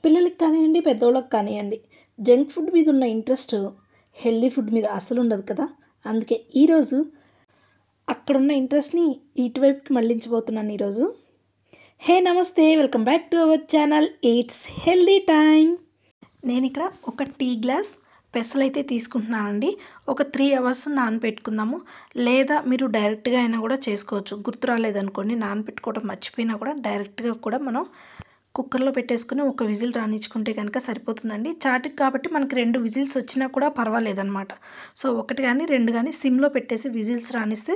పిల్లలకి కానివ్వండి, పెద్దోళ్ళకి కానివ్వండి, జంక్ ఫుడ్ మీద ఉన్న ఇంట్రెస్ట్ హెల్తీ ఫుడ్ మీద అసలు ఉండదు కదా. అందుకే ఈరోజు అక్కడున్న ఇంట్రెస్ట్ని ఇటువైపుకి మళ్ళించబోతున్నాను ఈరోజు. హే నమస్తే, welcome back to our channel it's healthy time. నేను ఇక్కడ ఒక టీ గ్లాస్ పెసలైతే తీసుకుంటున్నానండి. ఒక 3 అవర్స్ నానబెట్టుకుందాము, లేదా మీరు డైరెక్ట్గా అయినా కూడా చేసుకోవచ్చు. గుర్తు రాలేదనుకోండి, నానబెట్టుకోవడం మర్చిపోయినా కూడా డైరెక్ట్గా కూడా మనం కుక్కర్లో పెట్టేసుకుని ఒక విజిల్ రానిచ్చుకుంటే కనుక సరిపోతుందండి. చాటుకి కాబట్టి మనకి 2 విజిల్స్ వచ్చినా కూడా పర్వాలేదన్నమాట. సో 1 కానీ 2 కానీ సిమ్లో పెట్టేసి విజిల్స్ రానిస్తే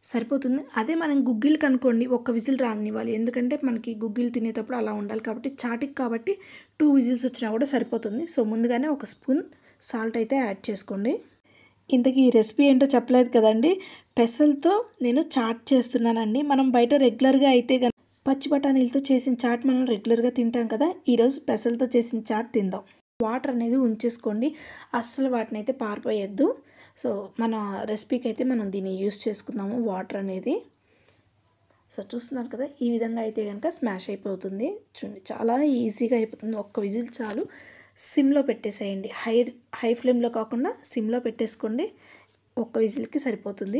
సరిపోతుంది. అదే మనం గుగ్గిళ్ళకి అనుకోండి, ఒక విజిల్ రానివ్వాలి. ఎందుకంటే మనకి గుగ్గిళ్ళు తినేటప్పుడు అలా ఉండాలి కాబట్టి. చాటుకి కాబట్టి 2 విజిల్స్ వచ్చినా కూడా సరిపోతుంది. సో ముందుగానే ఒక స్పూన్ సాల్ట్ అయితే యాడ్ చేసుకోండి. ఇంతకీ ఈ రెసిపీ ఏంటో చెప్పలేదు కదండి. పెసలతో నేను చాట్ చేస్తున్నానండి. మనం బయట రెగ్యులర్గా అయితే పచ్చి బఠానీలతో చేసిన చాట్ మనం రెగ్యులర్గా తింటాం కదా. ఈరోజు పెసలతో చేసిన చాట్ తిందాం. వాటర్ అనేది ఉంచేసుకోండి, అస్సలు వాటిని అయితే పారిపోయొద్దు. సో మన రెసిపీకి అయితే మనం దీన్ని యూస్ చేసుకుందాము వాటర్ అనేది. సో చూస్తున్నారు కదా, ఈ విధంగా అయితే కనుక స్మాష్ అయిపోతుంది. చూడండి, చాలా ఈజీగా అయిపోతుంది. ఒక్క విజిల్ చాలు. సిమ్లో పెట్టేసేయండి. హై ఫ్లేమ్లో కాకుండా సిమ్లో పెట్టేసుకోండి. ఒక్క విజిల్కి సరిపోతుంది.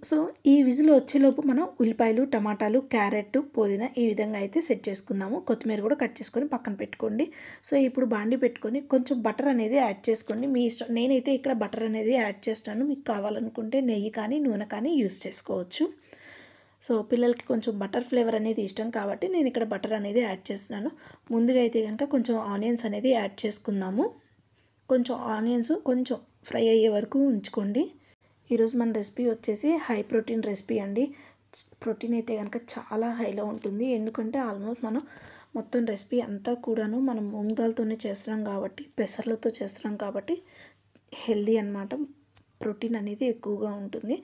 సో ఈ విజిల్ వచ్చేలోపు మనం ఉల్లిపాయలు, టమాటాలు, క్యారెట్, పుదీనా ఈ విధంగా అయితే సెట్ చేసుకుందాము. కొత్తిమీర కూడా కట్ చేసుకొని పక్కన పెట్టుకోండి. సో ఇప్పుడు బాండి పెట్టుకొని కొంచెం బటర్ అనేది యాడ్ చేసుకోండి, మీ ఇష్టం. నేనైతే ఇక్కడ బటర్ అనేది యాడ్ చేస్తాను. మీకు కావాలనుకుంటే నెయ్యి కానీ నూనె కానీ యూస్ చేసుకోవచ్చు. సో పిల్లలకి కొంచెం బటర్ ఫ్లేవర్ అనేది ఇష్టం కాబట్టి నేను ఇక్కడ బటర్ అనేది యాడ్ చేస్తున్నాను. ముందుగా అయితే కనుక కొంచెం ఆనియన్స్ అనేది యాడ్ చేసుకుందాము. కొంచెం ఆనియన్స్ కొంచెం ఫ్రై అయ్యే వరకు ఉంచుకోండి. ఈరోజు మన రెసిపీ వచ్చేసి హై ప్రోటీన్ రెసిపీ అండి. ప్రోటీన్ అయితే కనుక చాలా హైలో ఉంటుంది. ఎందుకంటే ఆల్మోస్ట్ మనం మొత్తం రెసిపీ అంతా కూడాను మనం మూంగ్ దాల్తోనే చేస్తున్నాం కాబట్టి, పెసర్లతో చేస్తున్నాం కాబట్టి హెల్దీ అన్నమాట. ప్రోటీన్ అనేది ఎక్కువగా ఉంటుంది.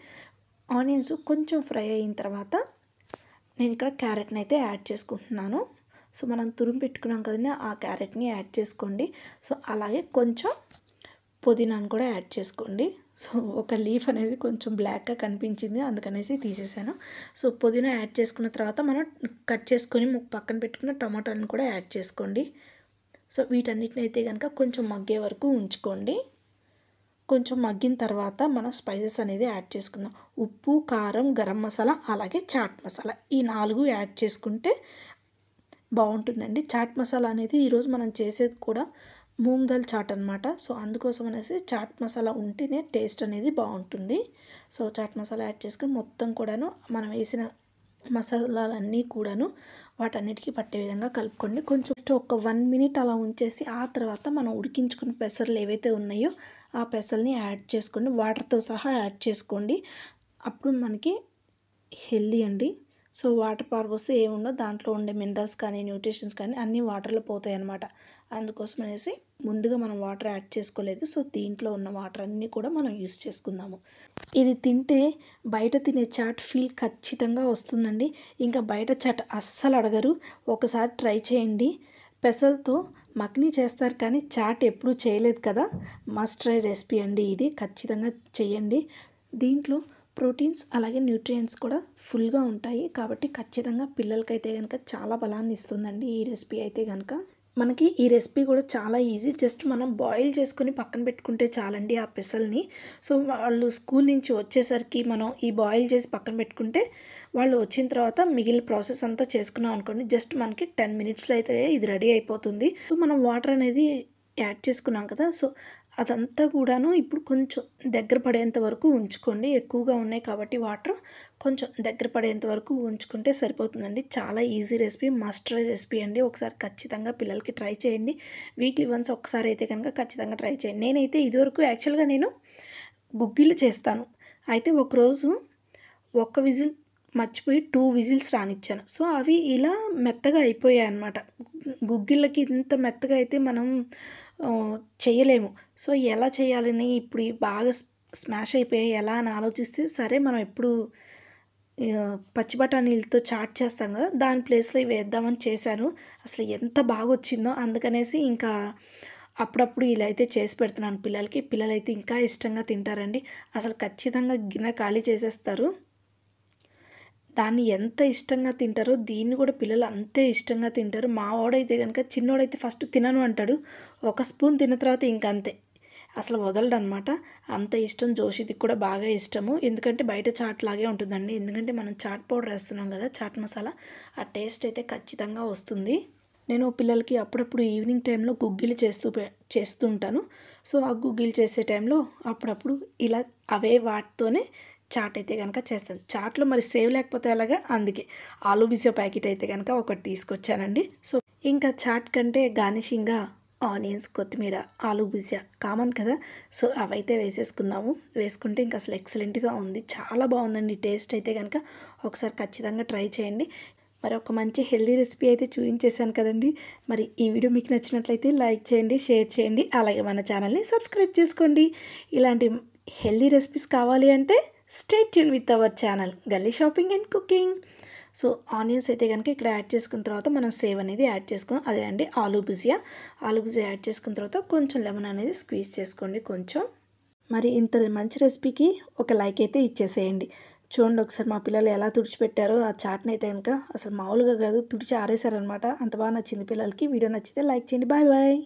ఆనియన్స్ కొంచెం ఫ్రై అయిన తర్వాత నేను ఇక్కడ క్యారెట్ని అయితే యాడ్ చేసుకుంటున్నాను. సో మనం తురుము పెట్టుకున్నాం కదండి, ఆ క్యారెట్ని యాడ్ చేసుకోండి. సో అలాగే కొంచెం పుదీనాను కూడా యాడ్ చేసుకోండి. సో ఒక లీఫ్ అనేది కొంచెం బ్లాక్గా కనిపించింది, అందుకనేసి తీసేసాను. సో పుదీనా యాడ్ చేసుకున్న తర్వాత మనం కట్ చేసుకొని పక్కన పెట్టుకున్న టమాటాలను కూడా యాడ్ చేసుకోండి. సో వీటన్నిటిని అయితే కనుక కొంచెం మగ్గే వరకు ఉంచుకోండి. కొంచెం మగ్గిన తర్వాత మనం స్పైసెస్ అనేది యాడ్ చేసుకుందాం. ఉప్పు, కారం, గరం మసాలా, అలాగే చాట్ మసాలా, ఈ 4 యాడ్ చేసుకుంటే బాగుంటుందండి. చాట్ మసాలా అనేది ఈరోజు మనం చేసేది కూడా మూంగ్ దాల్ చాట్ అనమాట. సో అందుకోసం అనేసి చాట్ మసాలా ఉంటేనే టేస్ట్ అనేది బాగుంటుంది. సో చాట్ మసాలా యాడ్ చేసుకుని మొత్తం కూడాను మనం వేసిన మసాలాలన్నీ కూడాను వాటన్నిటికీ పట్టే విధంగా కలుపుకోండి. కొంచెం ఒక 1 మినిట్ అలా ఉంచేసి ఆ తర్వాత మనం ఉడికించుకున్న పెసర్లు ఏవైతే ఉన్నాయో ఆ పెసల్ని యాడ్ చేసుకోండి. వాటర్తో సహా యాడ్ చేసుకోండి. అప్పుడు మనకి హెల్దీ అండి. సో వాటర్ పారబోస్తే ఏముండదు, దాంట్లో ఉండే మినరల్స్ కానీ న్యూట్రిషన్స్ కానీ అన్నీ వాటర్లో పోతాయి అన్నమాట. అందుకోసం అనేసి ముందుగా మనం వాటర్ యాడ్ చేసుకోలేదు. సో దీంట్లో ఉన్న వాటర్ అన్నీ కూడా మనం యూస్ చేసుకుందాము. ఇది తింటే బయట తినే చాట్ ఫీల్ ఖచ్చితంగా వస్తుందండి. ఇంకా బయట చాట్ అస్సలు అడగరు. ఒకసారి ట్రై చేయండి. పెసలతో మక్ని చేస్తారు కానీ చాట్ ఎప్పుడూ చేయలేదు కదా. మస్ట్ ట్రై రెసిపీ అండి ఇది, ఖచ్చితంగా చేయండి. దీంట్లో ప్రోటీన్స్ అలాగే న్యూట్రియంట్స్ కూడా ఫుల్గా ఉంటాయి కాబట్టి ఖచ్చితంగా పిల్లలకైతే కనుక చాలా బలాన్ని ఇస్తుందండి ఈ రెసిపీ అయితే కనుక. మనకి ఈ రెసిపీ కూడా చాలా ఈజీ. జస్ట్ మనం బాయిల్ చేసుకొని పక్కన పెట్టుకుంటే చాలండి ఆ పెసల్ని. సో వాళ్ళు స్కూల్ నుంచి వచ్చేసరికి మనం ఈ బాయిల్ చేసి పక్కన పెట్టుకుంటే వాళ్ళు వచ్చిన తర్వాత మిగిలిన ప్రాసెస్ అంతా చేసుకున్నాం అనుకోండి, జస్ట్ మనకి 10 మినిట్స్లో అయితే ఇది రెడీ అయిపోతుంది. సో మనం వాటర్ అనేది యాడ్ చేసుకున్నాం కదా, సో అదంతా కూడాను ఇప్పుడు కొంచెం దగ్గర పడేంత వరకు ఉంచుకోండి. ఎక్కువగా ఉన్నాయి కాబట్టి వాటర్ కొంచెం దగ్గర పడేంత వరకు ఉంచుకుంటే సరిపోతుందండి. చాలా easy recipe, must try recipe అండి. ఒకసారి ఖచ్చితంగా పిల్లలకి ట్రై చేయండి. వీక్లీ వన్స్ ఒకసారి అయితే కనుక ఖచ్చితంగా ట్రై చేయండి. నేనైతే ఇదివరకు యాక్చువల్గా నేను గుగ్గిళ్ళు చేస్తాను. అయితే ఒకరోజు ఒక్క విజిల్ మర్చిపోయి 2 విజిల్స్ రానిచ్చాను. సో అవి ఇలా మెత్తగా అయిపోయాయి అన్నమాట. గుగ్గిళ్ళకి ఇంత మెత్తగా అయితే మనం చేయలేము. సో ఎలా చేయాలని ఇప్పుడు బాగా స్మాష్ అయిపోయాయి ఎలా అని ఆలోచిస్తే, సరే మనం ఎప్పుడు పచ్చి బఠానీలతో చాట్ చేస్తాం కదా, దాని ప్లేస్లో ఇవి వేద్దామని చేశాను. అసలు ఎంత బాగా వచ్చిందో, అందుకనేసి ఇంకా అప్పుడప్పుడు ఇలా అయితే చేసి పెడుతున్నాను పిల్లలకి. పిల్లలైతే ఇంకా ఇష్టంగా తింటారండి. అసలు ఖచ్చితంగా గిన్నె ఖాళీ చేసేస్తారు. దాన్ని ఎంత ఇష్టంగా తింటారో దీన్ని కూడా పిల్లలు అంతే ఇష్టంగా తింటారు. మా వాడైతే కనుక చిన్నోడైతే ఫస్ట్ తినను అంటాడు. ఒక స్పూన్ తిన్న తర్వాత ఇంకంతే అసలు వదలడనమాట. అంత ఇష్టం. జోషిదికి కూడా బాగా ఇష్టము. ఎందుకంటే బయట చాట్ లాగే ఉంటుందండి. ఎందుకంటే మనం చాట్ పౌడర్ వేస్తున్నాం కదా, చాట్ మసాలా, ఆ టేస్ట్ అయితే ఖచ్చితంగా వస్తుంది. నేను పిల్లలకి అప్పుడప్పుడు ఈవినింగ్ టైంలో గుగ్గిలు చేస్తూ ఉంటాను. సో ఆ గుగ్గిలు చేసే టైంలో అప్పుడప్పుడు ఇలా అవే వాటితోనే చాట్ అయితే కనుక చేస్తాను. చాట్లో మరి సేవ్ లేకపోతే ఎలాగా, అందుకే ఆలూ బిసో ప్యాకెట్ అయితే కనుక ఒకటి తీసుకొచ్చానండి. సో ఇంకా చాట్ కంటే గార్నిషింగ్గా ఆనియన్స్, కొత్తిమీర, ఆలూ భుజియా కామన్ కదా. సో అవైతే వేసేసుకుందాము. వేసుకుంటే ఇంకా అసలు ఎక్సలెంట్గా ఉంది. చాలా బాగుందండి టేస్ట్ అయితే కనుక. ఒకసారి ఖచ్చితంగా ట్రై చేయండి. మరి ఒక మంచి హెల్దీ రెసిపీ అయితే చూపించేశాను కదండి. మరి ఈ వీడియో మీకు నచ్చినట్లయితే లైక్ చేయండి, షేర్ చేయండి, అలాగే మన ఛానల్ని సబ్స్క్రైబ్ చేసుకోండి. ఇలాంటి హెల్దీ రెసిపీస్ కావాలి అంటే stay tuned with our channel gully shopping and cooking. So onions అయితే కనుక ఇక్కడ యాడ్ చేసుకున్న తర్వాత మనం సేవ్ అనేది యాడ్ చేసుకున్నాం. అదే అండి ఆలూ భుజియా. ఆలూ భుజియా యాడ్ చేసుకున్న తర్వాత కొంచెం లెమన్ అనేది స్క్వీజ్ చేసుకోండి కొంచెం. మరి ఇంత మంచి రెసిపీకి ఒక లైక్ అయితే ఇచ్చేసేయండి. చూడండి ఒకసారి మా పిల్లలు ఎలా తుడిచిపెట్టారో ఆ చాట్ని అయితే కనుక. అసలు మామూలుగా కాదు, తుడిచి ఆరేశారనమాట. అంత బాగా నచ్చింది పిల్లలకి. వీడియో నచ్చితే లైక్ చేయండి. Bye bye.